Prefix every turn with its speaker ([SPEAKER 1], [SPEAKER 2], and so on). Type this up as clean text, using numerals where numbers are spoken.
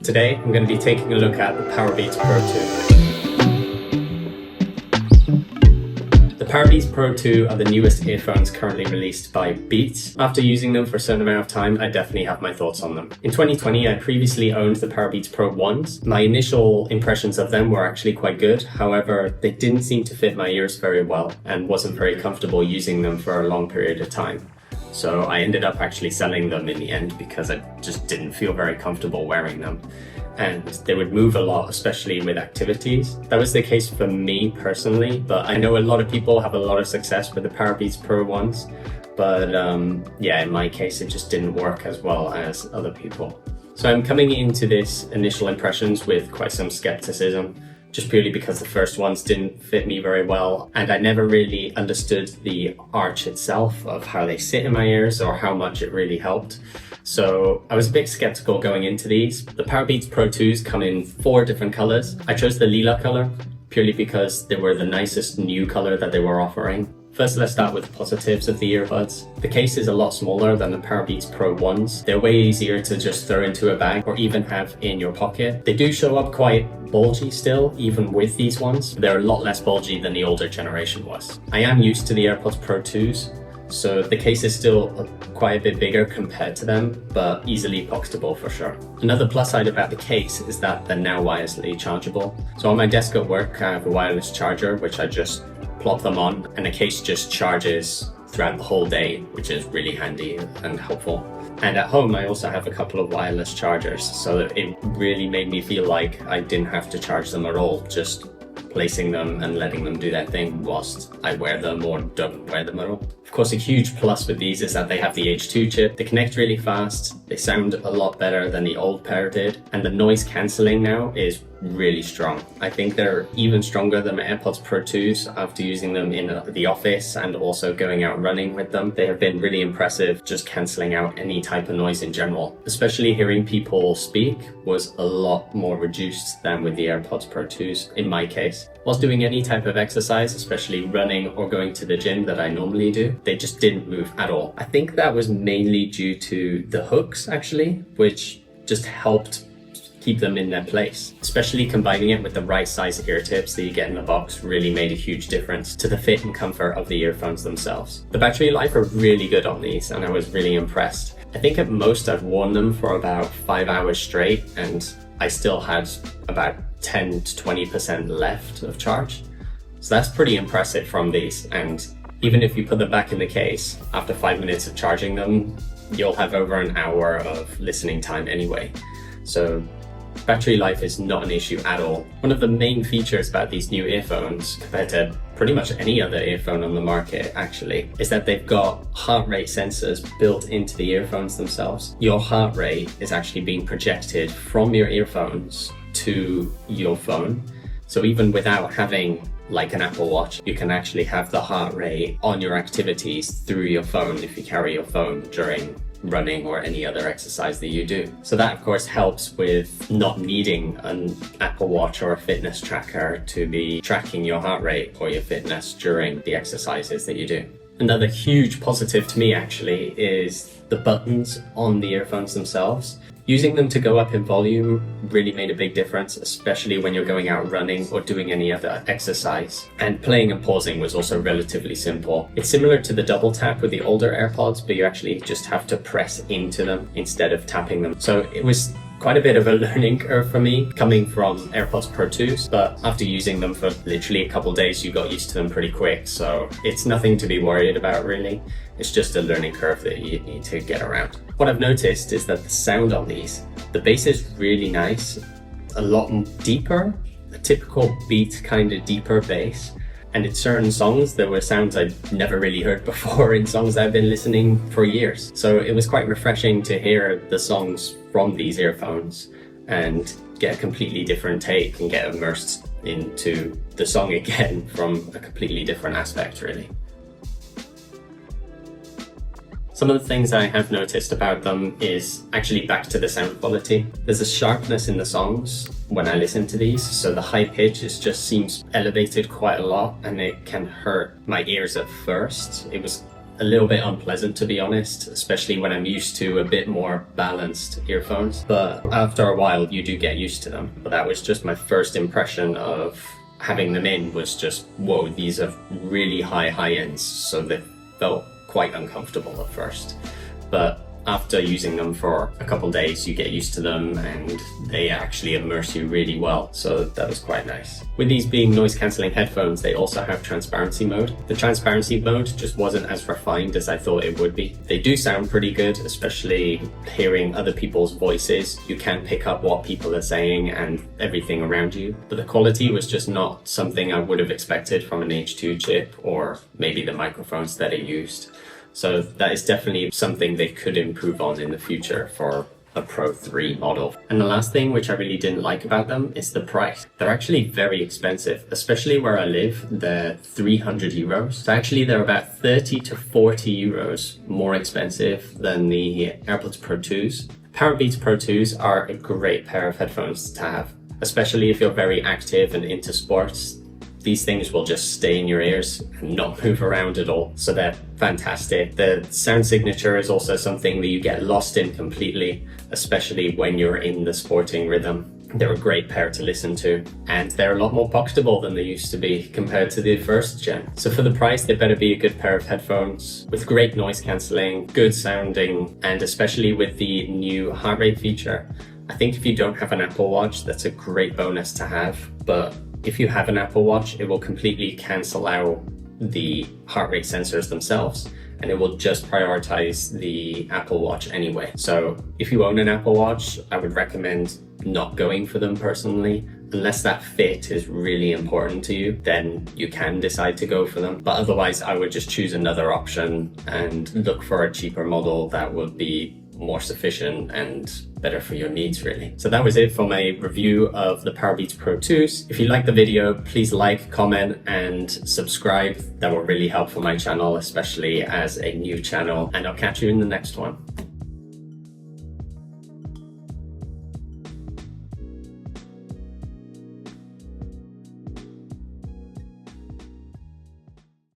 [SPEAKER 1] Today, I'm going to be taking a look at the Powerbeats Pro 2. The Powerbeats Pro 2 are the newest earphones currently released by Beats. After using them for a certain amount of time, I definitely have my thoughts on them. In 2020, I previously owned the Powerbeats Pro 1s. My initial impressions of them were actually quite good. However, they didn't seem to fit my ears very well and wasn't very comfortable using them for a long period of time. So I ended up actually selling them in the end because I just didn't feel very comfortable wearing them. And they would move a lot, especially with activities. That was the case for me personally, but I know a lot of people have a lot of success with the Powerbeats Pro 1s. But yeah, in my case, it just didn't work as well as other people. So I'm coming into this initial impressions with quite some skepticism, just purely because the first ones didn't fit me very well. And I never really understood the arch itself of how they sit in my ears or how much it really helped. So I was a bit skeptical going into these. The Powerbeats Pro 2s come in 4 different colors. I chose the lila color purely because they were the nicest new color that they were offering. First, let's start with the positives of the earbuds. The case is a lot smaller than the Powerbeats Pro 1s. They're way easier to just throw into a bag or even have in your pocket. They do show up quite bulgy still, even with these ones. They're a lot less bulgy than the older generation was. I am used to the AirPods Pro 2s, so the case is still quite a bit bigger compared to them, but easily pocketable for sure. Another plus side about the case is that they're now wirelessly chargeable. So on my desk at work, I have a wireless charger, which I just plop them on, and the case just charges throughout the whole day, which is really handy and helpful. And at home, I also have a couple of wireless chargers, so that it really made me feel like I didn't have to charge them at all, just placing them and letting them do their thing whilst I wear them or don't wear them at all. Of course, a huge plus with these is that they have the H2 chip. They connect really fast, they sound a lot better than the old pair did, and the noise cancelling now is really strong. I think they're even stronger than my AirPods Pro 2s after using them in the office and also going out running with them. They have been really impressive just cancelling out any type of noise in general. Especially hearing people speak was a lot more reduced than with the AirPods Pro 2s in my case. Whilst doing any type of exercise, especially running or going to the gym that I normally do, they just didn't move at all. I think that was mainly due to the hooks actually, which just helped keep them in their place. Especially combining it with the right size ear tips that you get in the box really made a huge difference to the fit and comfort of the earphones themselves. The battery life are really good on these and I was really impressed. I think at most I've worn them for about 5 hours straight and I still had about 10 to 20% left of charge. So that's pretty impressive from these, and even if you put them back in the case, after 5 minutes of charging them, you'll have over an hour of listening time anyway. So battery life is not an issue at all. One of the main features about these new earphones, compared to pretty much any other earphone on the market actually, is that they've got heart rate sensors built into the earphones themselves. Your heart rate is actually being projected from your earphones to your phone. So even without having like an Apple Watch, you can actually have the heart rate on your activities through your phone if you carry your phone during running or any other exercise that you do. So that of course helps with not needing an Apple Watch or a fitness tracker to be tracking your heart rate or your fitness during the exercises that you do. Another huge positive to me actually is the buttons on the earphones themselves. Using them to go up in volume really made a big difference, especially when you're going out running or doing any other exercise. And playing and pausing was also relatively simple. It's similar to the double tap with the older AirPods, but you actually just have to press into them instead of tapping them. So it was quite a bit of a learning curve for me coming from AirPods Pro 2s, but after using them for literally a couple days, you got used to them pretty quick. So it's nothing to be worried about really. It's just a learning curve that you need to get around. What I've noticed is that the sound on these, the bass is really nice, a lot deeper, a typical Beat kind of deeper bass. And in certain songs, there were sounds I'd never really heard before in songs I've been listening for years. So it was quite refreshing to hear the songs from these earphones and get a completely different take and get immersed into the song again from a completely different aspect, really. Some of the things I have noticed about them is actually back to the sound quality. There's a sharpness in the songs when I listen to these, so the high pitch just seems elevated quite a lot and it can hurt my ears at first. It was a little bit unpleasant, to be honest, especially when I'm used to a bit more balanced earphones. But after a while, you do get used to them. But that was just my first impression of having them in, was just, whoa, these are really high ends. So they felt quite uncomfortable at first. But after using them for a couple days, you get used to them and they actually immerse you really well. So that was quite nice. With these being noise cancelling headphones, they also have transparency mode. The transparency mode just wasn't as refined as I thought it would be. They do sound pretty good, especially hearing other people's voices. You can pick up what people are saying and everything around you, but the quality was just not something I would have expected from an H2 chip or maybe the microphones that it used. So that is definitely something they could improve on in the future for a Pro 3 model. And the last thing which I really didn't like about them is the price. They're actually very expensive, especially where I live. They're 300 euros. So actually they're about 30 to 40 euros more expensive than the Earbuds Pro 2s. Powerbeats Pro 2s are a great pair of headphones to have, especially if you're very active and into sports. These things will just stay in your ears and not move around at all. So they're fantastic. The sound signature is also something that you get lost in completely, especially when you're in the sporting rhythm. They're a great pair to listen to, and they're a lot more pocketable than they used to be compared to the first gen. So for the price, they better be a good pair of headphones with great noise cancelling, good sounding, and especially with the new heart rate feature. I think if you don't have an Apple Watch, that's a great bonus to have, but if you have an Apple Watch, it will completely cancel out the heart rate sensors themselves, and it will just prioritize the Apple Watch anyway. So if you own an Apple Watch, I would recommend not going for them personally. Unless that fit is really important to you, then you can decide to go for them. But otherwise, I would just choose another option and look for a cheaper model that would be more sufficient and better for your needs, really. So that was it for my review of the Powerbeats Pro 2s. If you liked the video, please like, comment, and subscribe. That will really help for my channel, especially as a new channel. And I'll catch you in the next one.